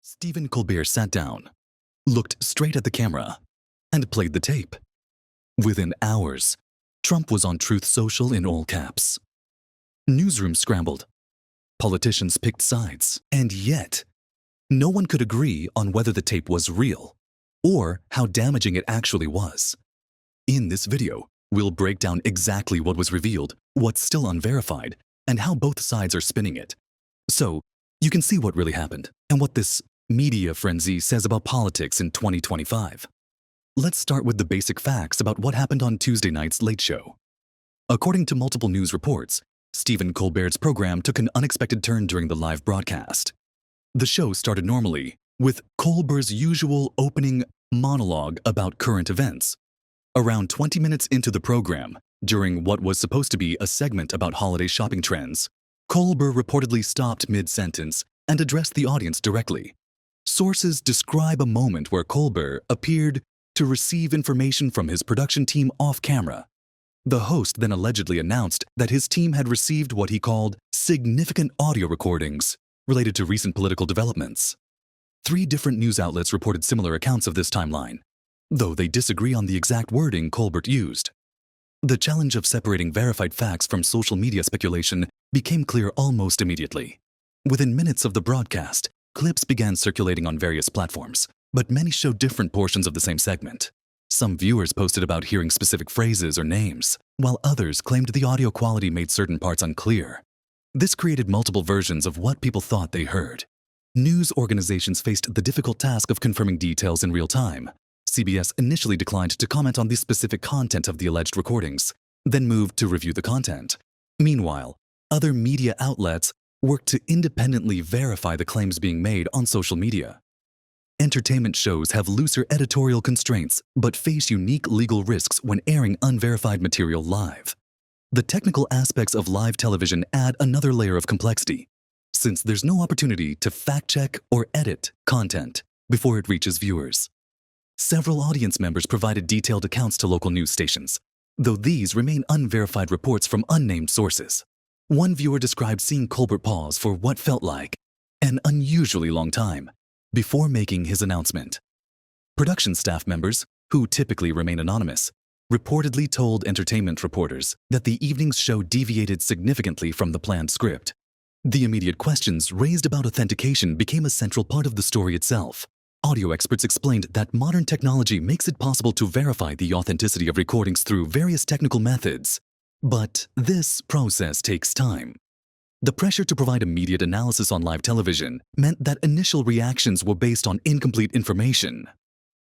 Stephen Colbert sat down, looked straight at the camera, and played the tape. Within hours, Trump was on Truth Social in all caps. Newsrooms scrambled. Politicians picked sides. And yet, no one could agree on whether the tape was real or how damaging it actually was. In this video, we'll break down exactly what was revealed, what's still unverified, and how both sides are spinning it. So, you can see what really happened and what this media frenzy says about politics in 2025. Let's start with the basic facts about what happened on Tuesday night's Late Show. According to multiple news reports, Stephen Colbert's program took an unexpected turn during the live broadcast. The show started normally, with Colbert's usual opening monologue about current events. Around 20 minutes into the program, during what was supposed to be a segment about holiday shopping trends, Colbert reportedly stopped mid-sentence and addressed the audience directly. Sources describe a moment where Colbert appeared to receive information from his production team off-camera. The host then allegedly announced that his team had received what he called significant audio recordings related to recent political developments. 3 different news outlets reported similar accounts of this timeline, though they disagree on the exact wording Colbert used. The challenge of separating verified facts from social media speculation became clear almost immediately. Within minutes of the broadcast, clips began circulating on various platforms, but many showed different portions of the same segment. Some viewers posted about hearing specific phrases or names, while others claimed the audio quality made certain parts unclear. This created multiple versions of what people thought they heard. News organizations faced the difficult task of confirming details in real time. CBS initially declined to comment on the specific content of the alleged recordings, then moved to review the content. Meanwhile, other media outlets worked to independently verify the claims being made on social media. Entertainment shows have looser editorial constraints, but face unique legal risks when airing unverified material live. The technical aspects of live television add another layer of complexity, since there's no opportunity to fact-check or edit content before it reaches viewers. Several audience members provided detailed accounts to local news stations, though these remain unverified reports from unnamed sources. One viewer described seeing Colbert pause for what felt like an unusually long time before making his announcement. Production staff members, who typically remain anonymous, reportedly told entertainment reporters that the evening's show deviated significantly from the planned script. The immediate questions raised about authentication became a central part of the story itself. Audio experts explained that modern technology makes it possible to verify the authenticity of recordings through various technical methods. But this process takes time. The pressure to provide immediate analysis on live television meant that initial reactions were based on incomplete information.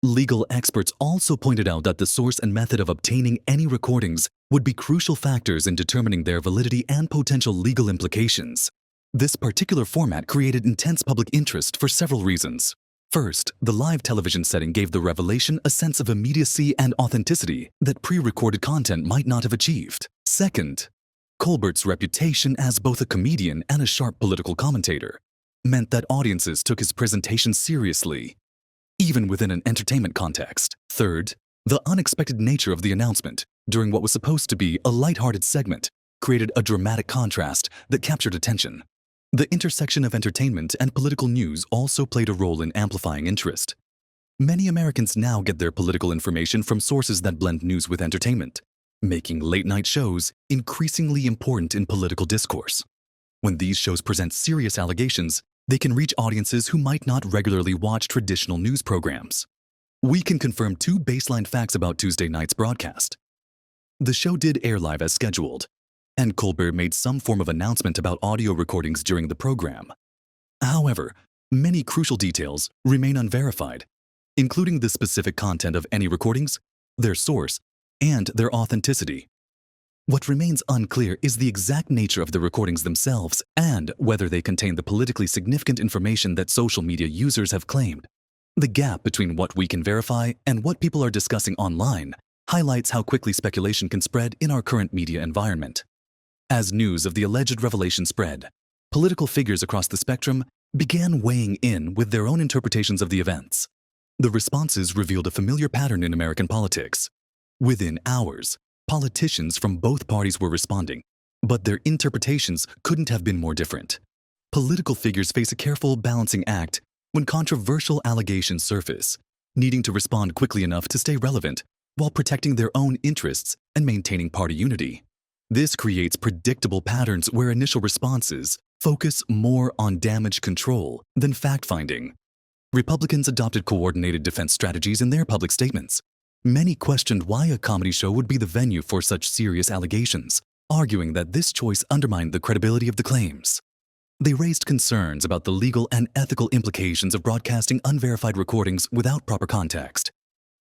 Legal experts also pointed out that the source and method of obtaining any recordings would be crucial factors in determining their validity and potential legal implications. This particular format created intense public interest for several reasons. First, the live television setting gave the revelation a sense of immediacy and authenticity that pre-recorded content might not have achieved. Second, Colbert's reputation as both a comedian and a sharp political commentator meant that audiences took his presentation seriously, even within an entertainment context. Third, the unexpected nature of the announcement during what was supposed to be a lighthearted segment created a dramatic contrast that captured attention. The intersection of entertainment and political news also played a role in amplifying interest. Many Americans now get their political information from sources that blend news with entertainment, making late-night shows increasingly important in political discourse. When these shows present serious allegations, they can reach audiences who might not regularly watch traditional news programs. We can confirm 2 baseline facts about Tuesday night's broadcast. The show did air live as scheduled, and Colbert made some form of announcement about audio recordings during the program. However, many crucial details remain unverified, including the specific content of any recordings, their source, and their authenticity. What remains unclear is the exact nature of the recordings themselves and whether they contain the politically significant information that social media users have claimed. The gap between what we can verify and what people are discussing online highlights how quickly speculation can spread in our current media environment. As news of the alleged revelation spread, political figures across the spectrum began weighing in with their own interpretations of the events. The responses revealed a familiar pattern in American politics. Within hours, politicians from both parties were responding, but their interpretations couldn't have been more different. Political figures face a careful balancing act when controversial allegations surface, needing to respond quickly enough to stay relevant while protecting their own interests and maintaining party unity. This creates predictable patterns where initial responses focus more on damage control than fact-finding. Republicans adopted coordinated defense strategies in their public statements. Many questioned why a comedy show would be the venue for such serious allegations, arguing that this choice undermined the credibility of the claims. They raised concerns about the legal and ethical implications of broadcasting unverified recordings without proper context.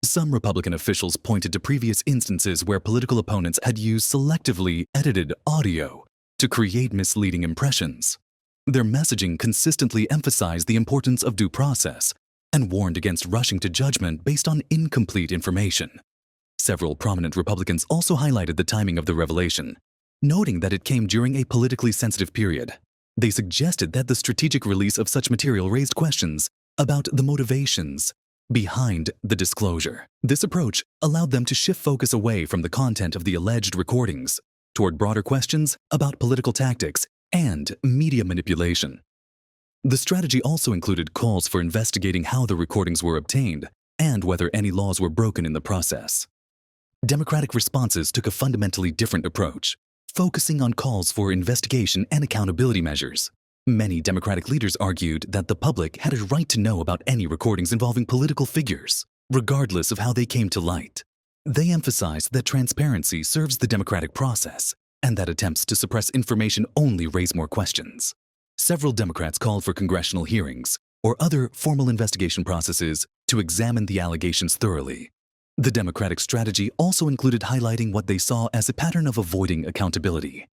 Some Republican officials pointed to previous instances where political opponents had used selectively edited audio to create misleading impressions. Their messaging consistently emphasized the importance of due process and warned against rushing to judgment based on incomplete information. Several prominent Republicans also highlighted the timing of the revelation, noting that it came during a politically sensitive period. They suggested that the strategic release of such material raised questions about the motivations behind the disclosure. This approach allowed them to shift focus away from the content of the alleged recordings toward broader questions about political tactics and media manipulation. The strategy also included calls for investigating how the recordings were obtained and whether any laws were broken in the process. Democratic responses took a fundamentally different approach, focusing on calls for investigation and accountability measures. Many Democratic leaders argued that the public had a right to know about any recordings involving political figures, regardless of how they came to light. They emphasized that transparency serves the democratic process and that attempts to suppress information only raise more questions. Several Democrats called for congressional hearings or other formal investigation processes to examine the allegations thoroughly. The Democratic strategy also included highlighting what they saw as a pattern of avoiding accountability.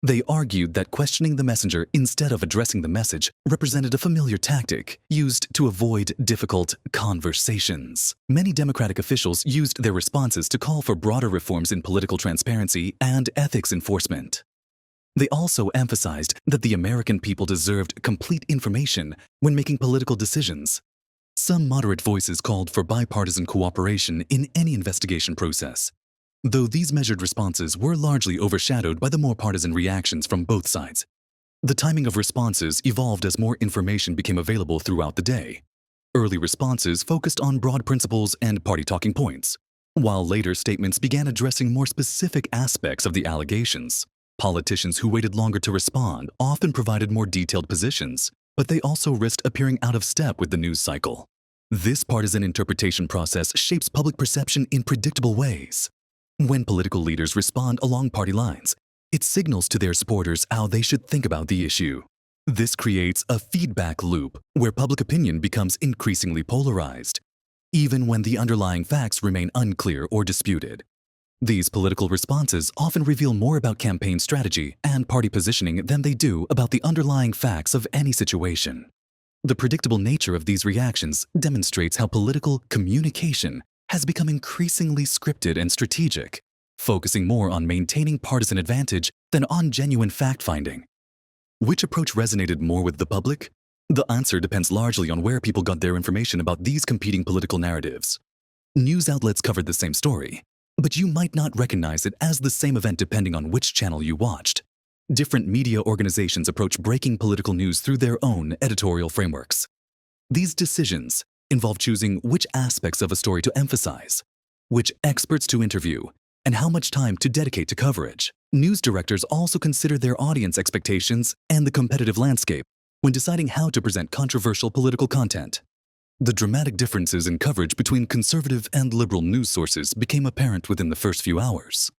They argued that questioning the messenger instead of addressing the message represented a familiar tactic used to avoid difficult conversations. Many Democratic officials used their responses to call for broader reforms in political transparency and ethics enforcement. They also emphasized that the American people deserved complete information when making political decisions. Some moderate voices called for bipartisan cooperation in any investigation process, though these measured responses were largely overshadowed by the more partisan reactions from both sides. The timing of responses evolved as more information became available throughout the day. Early responses focused on broad principles and party talking points, while later statements began addressing more specific aspects of the allegations. Politicians who waited longer to respond often provided more detailed positions, but they also risked appearing out of step with the news cycle. This partisan interpretation process shapes public perception in predictable ways. When political leaders respond along party lines, it signals to their supporters how they should think about the issue. This creates a feedback loop where public opinion becomes increasingly polarized, even when the underlying facts remain unclear or disputed. These political responses often reveal more about campaign strategy and party positioning than they do about the underlying facts of any situation. The predictable nature of these reactions demonstrates how political communication has become increasingly scripted and strategic, focusing more on maintaining partisan advantage than on genuine fact-finding. Which approach resonated more with the public? The answer depends largely on where people got their information about these competing political narratives. News outlets covered the same story, but you might not recognize it as the same event depending on which channel you watched. Different media organizations approach breaking political news through their own editorial frameworks. These decisions involve choosing which aspects of a story to emphasize, which experts to interview, and how much time to dedicate to coverage. News directors also consider their audience expectations and the competitive landscape when deciding how to present controversial political content. The dramatic differences in coverage between conservative and liberal news sources became apparent within the first few hours.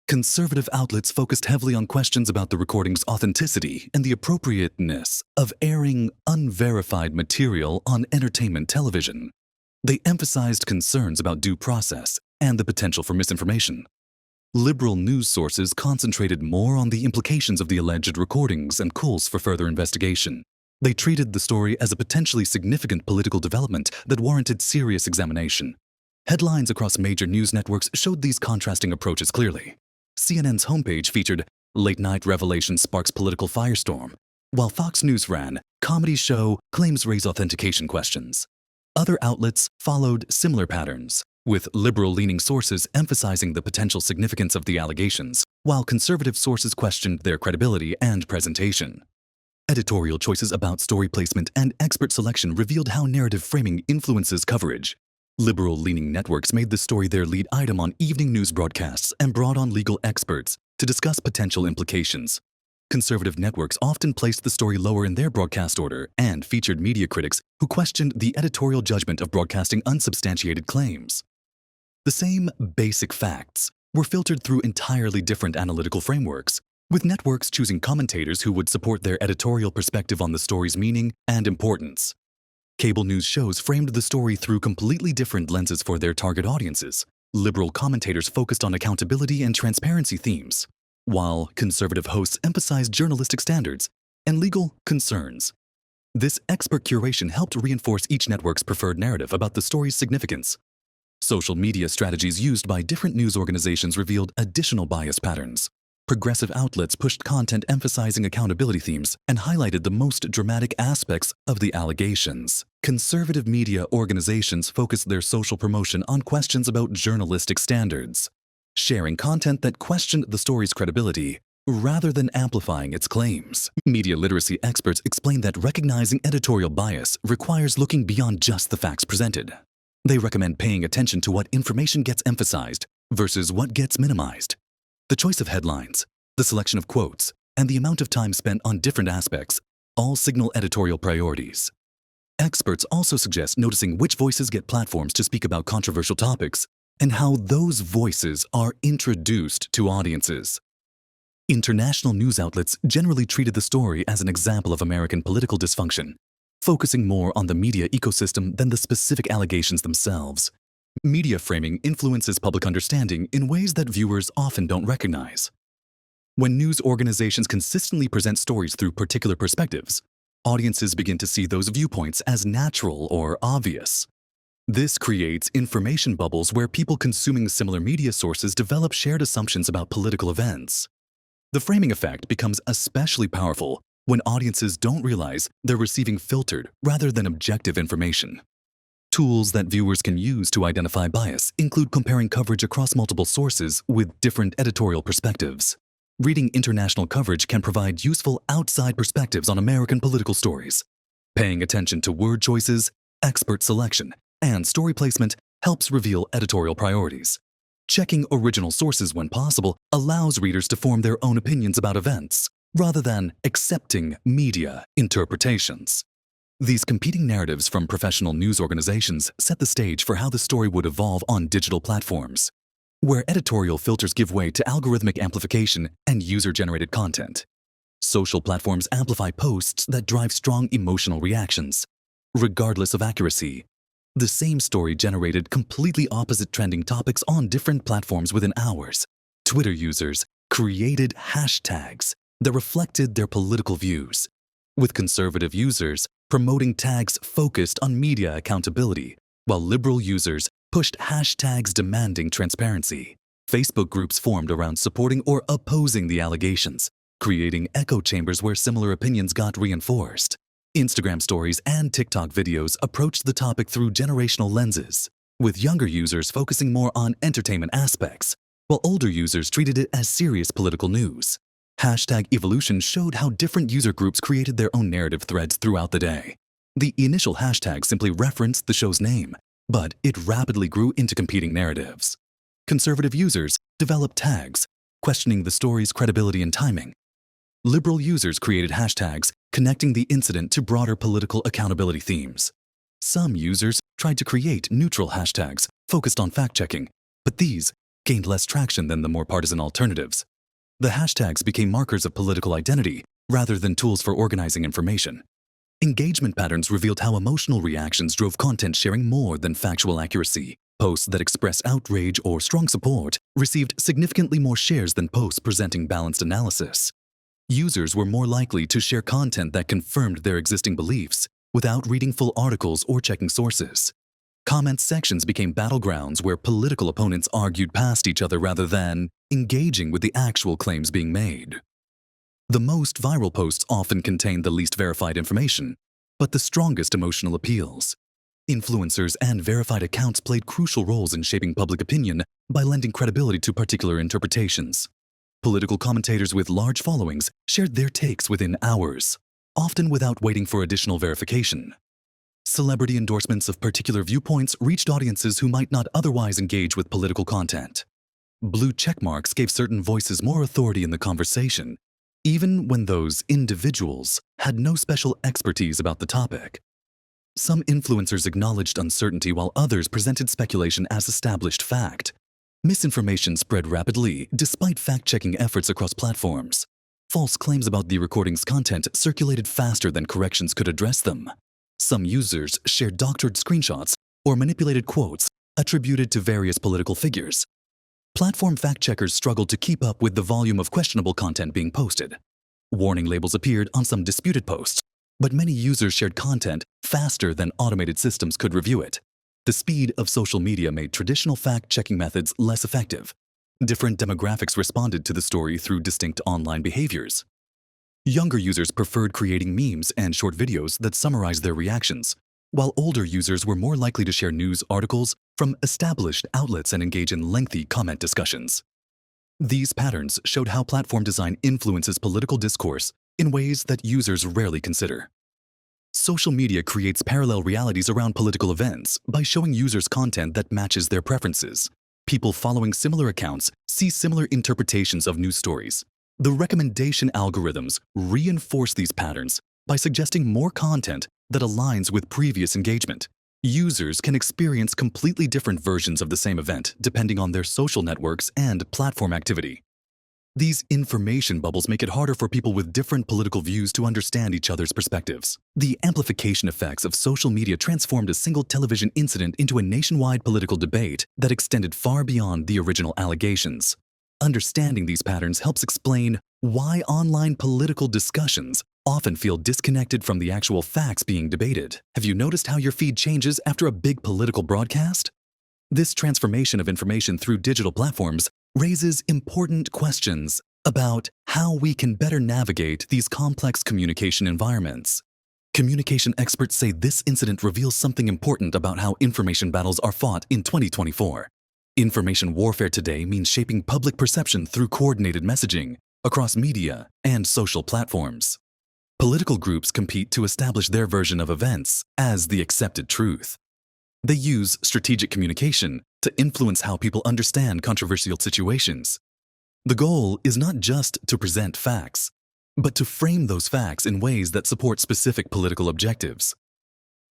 Conservative outlets focused heavily on questions about the recording's authenticity and the appropriateness of airing unverified material on entertainment television. They emphasized concerns about due process and the potential for misinformation. Liberal news sources concentrated more on the implications of the alleged recordings and calls for further investigation. They treated the story as a potentially significant political development that warranted serious examination. Headlines across major news networks showed these contrasting approaches clearly. CNN's homepage featured "Late Night Revelation Sparks Political Firestorm," while Fox News ran "Comedy Show Claims Raise Authentication Questions." Other outlets followed similar patterns, with liberal-leaning sources emphasizing the potential significance of the allegations, while conservative sources questioned their credibility and presentation. Editorial choices about story placement and expert selection revealed how narrative framing influences coverage. Liberal-leaning networks made the story their lead item on evening news broadcasts and brought on legal experts to discuss potential implications. Conservative networks often placed the story lower in their broadcast order and featured media critics who questioned the editorial judgment of broadcasting unsubstantiated claims. The same basic facts were filtered through entirely different analytical frameworks, with networks choosing commentators who would support their editorial perspective on the story's meaning and importance. Cable news shows framed the story through completely different lenses for their target audiences. Liberal commentators focused on accountability and transparency themes, while conservative hosts emphasized journalistic standards and legal concerns. This expert curation helped reinforce each network's preferred narrative about the story's significance. Social media strategies used by different news organizations revealed additional bias patterns. Progressive outlets pushed content emphasizing accountability themes and highlighted the most dramatic aspects of the allegations. Conservative media organizations focused their social promotion on questions about journalistic standards, sharing content that questioned the story's credibility rather than amplifying its claims. Media literacy experts explain that recognizing editorial bias requires looking beyond just the facts presented. They recommend paying attention to what information gets emphasized versus what gets minimized. The choice of headlines, the selection of quotes, and the amount of time spent on different aspects all signal editorial priorities. Experts also suggest noticing which voices get platforms to speak about controversial topics and how those voices are introduced to audiences. International news outlets generally treated the story as an example of American political dysfunction, focusing more on the media ecosystem than the specific allegations themselves. Media framing influences public understanding in ways that viewers often don't recognize. When news organizations consistently present stories through particular perspectives, audiences begin to see those viewpoints as natural or obvious. This creates information bubbles where people consuming similar media sources develop shared assumptions about political events. The framing effect becomes especially powerful when audiences don't realize they're receiving filtered rather than objective information. Tools that viewers can use to identify bias include comparing coverage across multiple sources with different editorial perspectives. Reading international coverage can provide useful outside perspectives on American political stories. Paying attention to word choices, expert selection, and story placement helps reveal editorial priorities. Checking original sources when possible allows readers to form their own opinions about events, rather than accepting media interpretations. These competing narratives from professional news organizations set the stage for how the story would evolve on digital platforms, where editorial filters give way to algorithmic amplification and user-generated content. Social platforms amplify posts that drive strong emotional reactions. Regardless of accuracy, the same story generated completely opposite trending topics on different platforms within hours. Twitter users created hashtags that reflected their political views, with conservative users promoting tags focused on media accountability, while liberal users pushed hashtags demanding transparency. Facebook groups formed around supporting or opposing the allegations, creating echo chambers where similar opinions got reinforced. Instagram stories and TikTok videos approached the topic through generational lenses, with younger users focusing more on entertainment aspects, while older users treated it as serious political news. Hashtag evolution showed how different user groups created their own narrative threads throughout the day. The initial hashtag simply referenced the show's name, but it rapidly grew into competing narratives. Conservative users developed tags, questioning the story's credibility and timing. Liberal users created hashtags connecting the incident to broader political accountability themes. Some users tried to create neutral hashtags focused on fact-checking, but these gained less traction than the more partisan alternatives. The hashtags became markers of political identity rather than tools for organizing information. Engagement patterns revealed how emotional reactions drove content sharing more than factual accuracy. Posts that express outrage or strong support received significantly more shares than posts presenting balanced analysis. Users were more likely to share content that confirmed their existing beliefs without reading full articles or checking sources. Comment sections became battlegrounds where political opponents argued past each other rather than engaging with the actual claims being made. The most viral posts often contained the least verified information, but the strongest emotional appeals. Influencers and verified accounts played crucial roles in shaping public opinion by lending credibility to particular interpretations. Political commentators with large followings shared their takes within hours. often without waiting for additional verification. Celebrity endorsements of particular viewpoints reached audiences who might not otherwise engage with political content. Blue checkmarks gave certain voices more authority in the conversation, even when those individuals had no special expertise about the topic. Some influencers acknowledged uncertainty while others presented speculation as established fact. Misinformation spread rapidly despite fact-checking efforts across platforms. False claims about the recording's content circulated faster than corrections could address them. Some users shared doctored screenshots or manipulated quotes attributed to various political figures. Platform fact-checkers struggled to keep up with the volume of questionable content being posted. Warning labels appeared on some disputed posts, but many users shared content faster than automated systems could review it. The speed of social media made traditional fact-checking methods less effective. Different demographics responded to the story through distinct online behaviors. Younger users preferred creating memes and short videos that summarize their reactions, while older users were more likely to share news articles from established outlets and engage in lengthy comment discussions. These patterns showed how platform design influences political discourse in ways that users rarely consider. Social media creates parallel realities around political events by showing users content that matches their preferences. People following similar accounts see similar interpretations of news stories. The recommendation algorithms reinforce these patterns by suggesting more content that aligns with previous engagement. Users can experience completely different versions of the same event depending on their social networks and platform activity. These information bubbles make it harder for people with different political views to understand each other's perspectives. The amplification effects of social media transformed a single television incident into a nationwide political debate that extended far beyond the original allegations. Understanding these patterns helps explain why online political discussions often feel disconnected from the actual facts being debated. Have you noticed how your feed changes after a big political broadcast? This transformation of information through digital platforms raises important questions about how we can better navigate these complex communication environments. Communication experts say this incident reveals something important about how information battles are fought in 2024. Information warfare today means shaping public perception through coordinated messaging across media and social platforms. Political groups compete to establish their version of events as the accepted truth. They use strategic communication to influence how people understand controversial situations. The goal is not just to present facts, but to frame those facts in ways that support specific political objectives.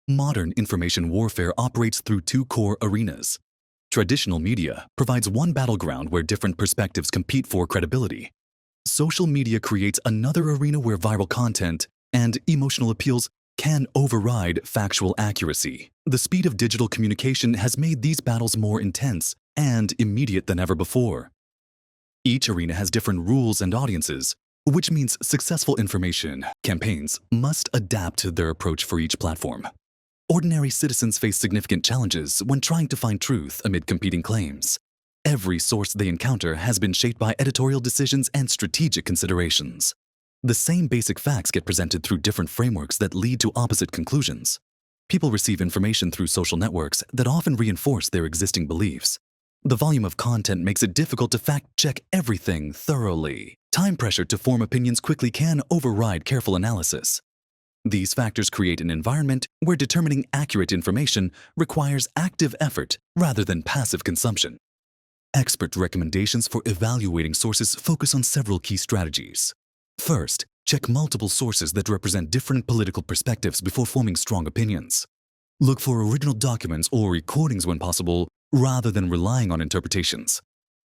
Modern information warfare operates through two core arenas. Traditional media provides one battleground where different perspectives compete for credibility. Social media creates another arena where viral content and emotional appeals can override factual accuracy. The speed of digital communication has made these battles more intense and immediate than ever before. Each arena has different rules and audiences, which means successful information campaigns must adapt to their approach for each platform. Ordinary citizens face significant challenges when trying to find truth amid competing claims. Every source they encounter has been shaped by editorial decisions and strategic considerations. The same basic facts get presented through different frameworks that lead to opposite conclusions. People receive information through social networks that often reinforce their existing beliefs. The volume of content makes it difficult to fact-check everything thoroughly. Time pressure to form opinions quickly can override careful analysis. These factors create an environment where determining accurate information requires active effort rather than passive consumption. Expert recommendations for evaluating sources focus on several key strategies. First, check multiple sources that represent different political perspectives before forming strong opinions. Look for original documents or recordings when possible, rather than relying on interpretations.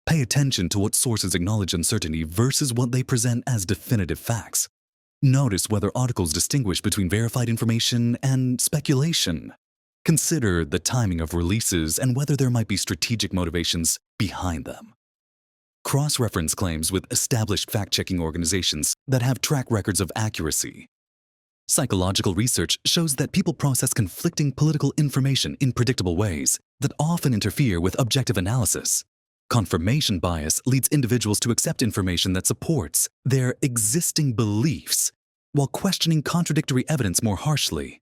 Pay attention to what sources acknowledge uncertainty versus what they present as definitive facts. Notice whether articles distinguish between verified information and speculation. Consider the timing of releases and whether there might be strategic motivations behind them. Cross-reference claims with established fact-checking organizations that have track records of accuracy. Psychological research shows that people process conflicting political information in predictable ways that often interfere with objective analysis. Confirmation bias leads individuals to accept information that supports their existing beliefs while questioning contradictory evidence more harshly.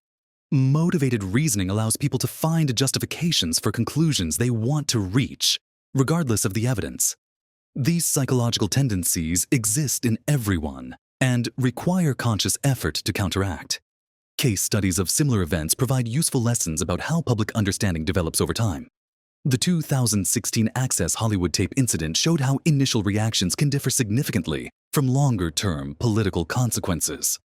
Motivated reasoning allows people to find justifications for conclusions they want to reach, regardless of the evidence. These psychological tendencies exist in everyone, and require conscious effort to counteract. Case studies of similar events provide useful lessons about how public understanding develops over time. The 2016 Access Hollywood tape incident showed how initial reactions can differ significantly from longer-term political consequences.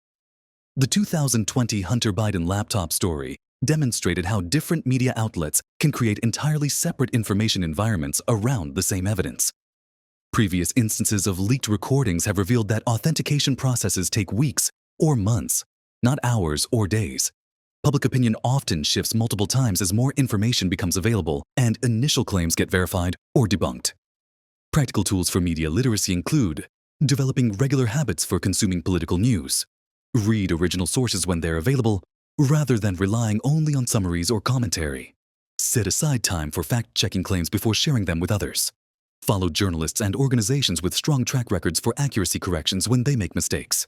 The 2020 Hunter Biden laptop story demonstrated how different media outlets can create entirely separate information environments around the same evidence. Previous instances of leaked recordings have revealed that authentication processes take weeks or months, not hours or days. Public opinion often shifts multiple times as more information becomes available and initial claims get verified or debunked. Practical tools for media literacy include developing regular habits for consuming political news, read original sources when they're available, rather than relying only on summaries or commentary, set aside time for fact-checking claims before sharing them with others, follow journalists and organizations with strong track records for accuracy corrections when they make mistakes,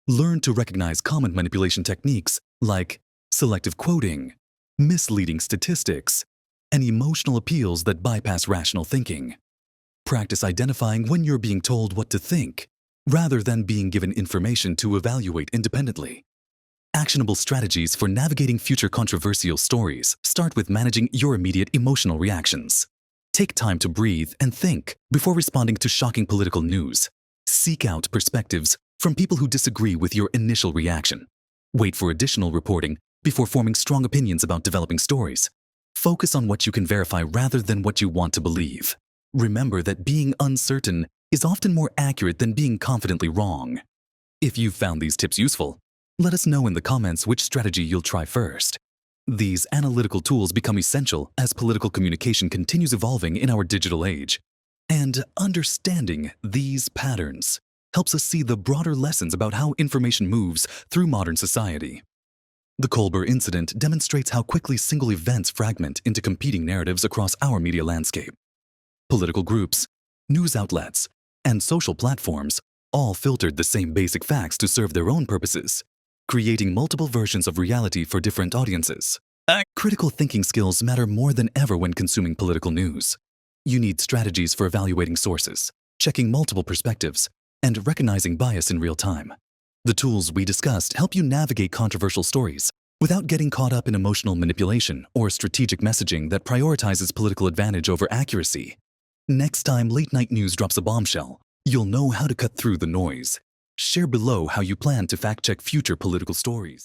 learn to recognize common manipulation techniques like selective quoting, misleading statistics, and emotional appeals that bypass rational thinking. Practice identifying when you're being told what to think, rather than being given information to evaluate independently. Actionable strategies for navigating future controversial stories start with managing your immediate emotional reactions. Take time to breathe and think before responding to shocking political news. Seek out perspectives from people who disagree with your initial reaction. Wait for additional reporting before forming strong opinions about developing stories. Focus on what you can verify rather than what you want to believe. Remember that being uncertain is often more accurate than being confidently wrong. If you've found these tips useful, let us know in the comments which strategy you'll try first. These analytical tools become essential as political communication continues evolving in our digital age. And understanding these patterns helps us see the broader lessons about how information moves through modern society. The Colbert incident demonstrates how quickly single events fragment into competing narratives across our media landscape. Political groups, news outlets, and social platforms all filtered the same basic facts to serve their own purposes, creating multiple versions of reality for different audiences. Critical thinking skills matter more than ever when consuming political news. You need strategies for evaluating sources, checking multiple perspectives, and recognizing bias in real time. The tools we discussed help you navigate controversial stories without getting caught up in emotional manipulation or strategic messaging that prioritizes political advantage over accuracy. Next time late-night news drops a bombshell, you'll know how to cut through the noise. Share below how you plan to fact-check future political stories.